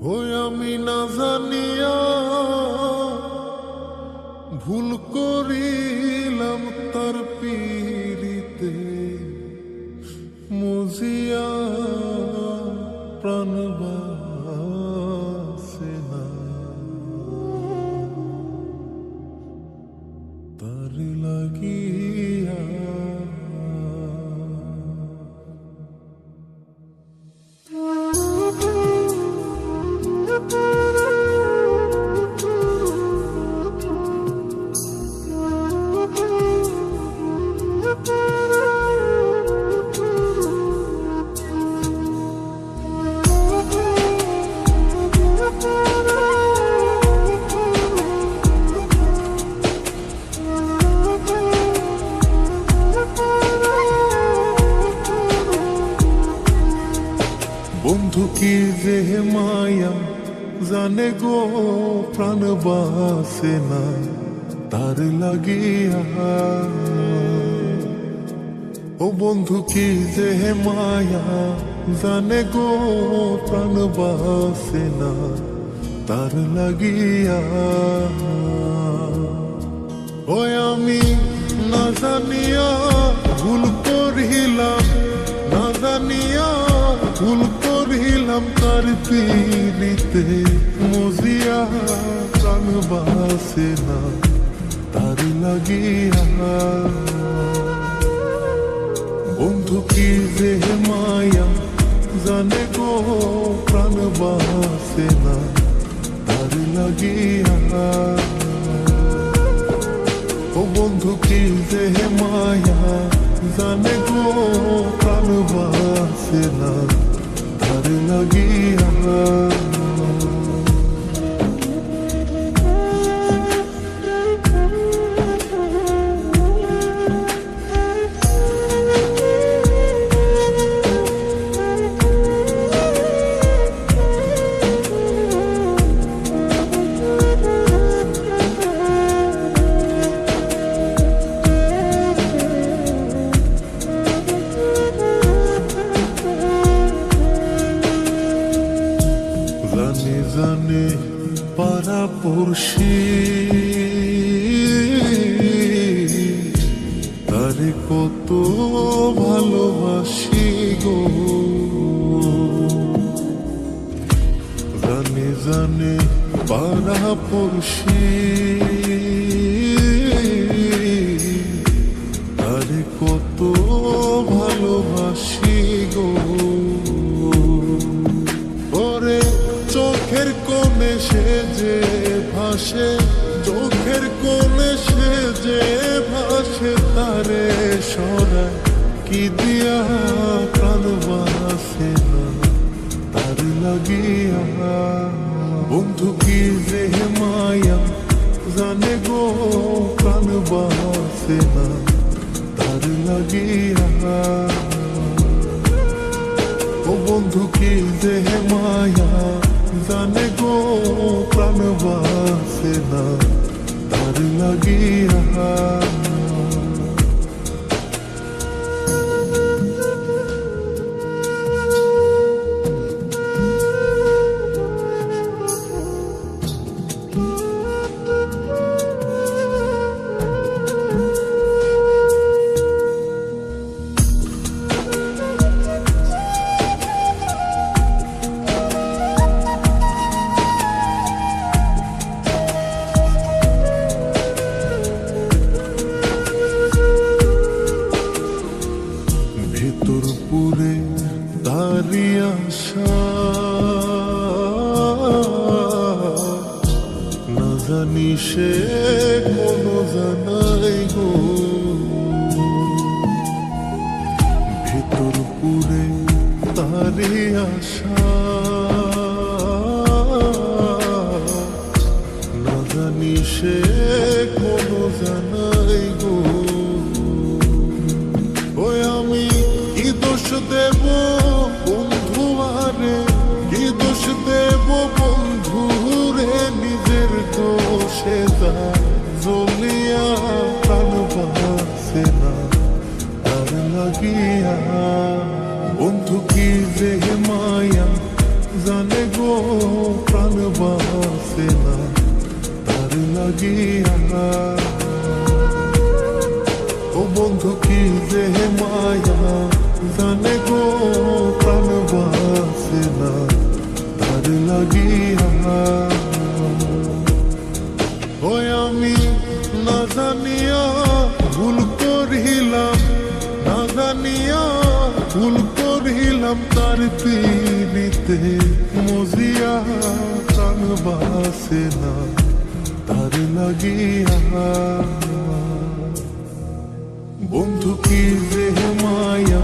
ওই আমি না জানিয়া ভুল করিলাম তার পীড়িতে মুজিয়া প্রাণ বাসে না তার লাগিয়া। বন্ধু কি যে মায়া জানে গো প্রাণ বাসে না তার লাগিয়া। ও বন্ধু কি যে মায়া জানে গো প্রাণ বাসে না তার লাগিয়া। ওই আমি না জানিয়া ভুল করিলাম, না জানিয়া ভুল করিলাম তার পীড়িতে মুজিয়া প্রাণ বাসে না তার লাগিয়া। বন্ধু কি যে মায়া জানে গো প্রাণ বাসে না তার লাগিয়া। ও বন্ধু কি যে মায়া জানে গো প্রাণ বাসে না তার লাগিয়া। জানে জানে পাড়া পড়শি তারে কত ভালোবাসি গো। জানে জানে পাড়া পড়শি তারে কত ভালোবাসি গো। ওরে চোখের কোণে সে যে ভাসে, চোখের কোণে সে যে ভাসে তারে সরায় কি দিয়া প্রাণ বাসে না তার লাগিয়া। বন্ধু কি যে মায়া জানে গো প্রাণ বাসে না তার লাগিয়া। ও বন্ধু কি যে মায়া জানে গো প্রাণ বাসে না তার লাগিয়া। ভেতর পুরে তারি আশা না জানি সে কোনো জানাই গো। ভেতর পুরে তারি আশা না জানি সে কোনো জানাই গো। ওই আমি কি দোষ দেব বন্ধু আরে, কি দোষ দেব বন্ধু রে, নিজের দোষে যা জ্বলিয়া প্রাণ বাসে না তার লাগিয়া। বন্ধু কি যে মায়া জানে গো প্রাণ বাসে না তার লাগিয়া। ও বন্ধু কি যে মায়া জানে গো প্রাণ বাসে না তার লাগিয়া। ওই আমি না জানিয়া ভুল করিলাম, না জানিয়া ভুল করিলাম তার পিড়িতে মজিয়া প্রাণ বাসে না তার লাগিয়া। বন্ধু কি যে মায়া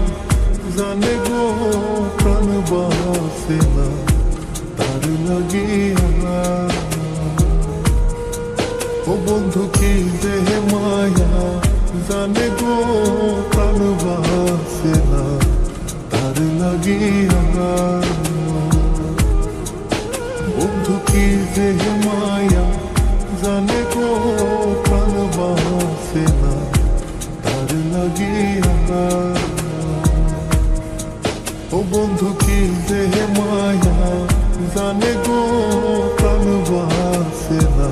জানে গো প্রাণ বাসে না তার লাগিয়া। ও বন্ধু কি যে মায়া জানে গো প্রাণ বাসে না তার লাগিয়া। বন্ধু কি যে মায়া জানে গো প্রাণ বাসে না তার লাগিয়া। ও বন্ধু কি যে মায়া জানে গো প্রাণ বাসে না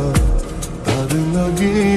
তার লাগিয়া।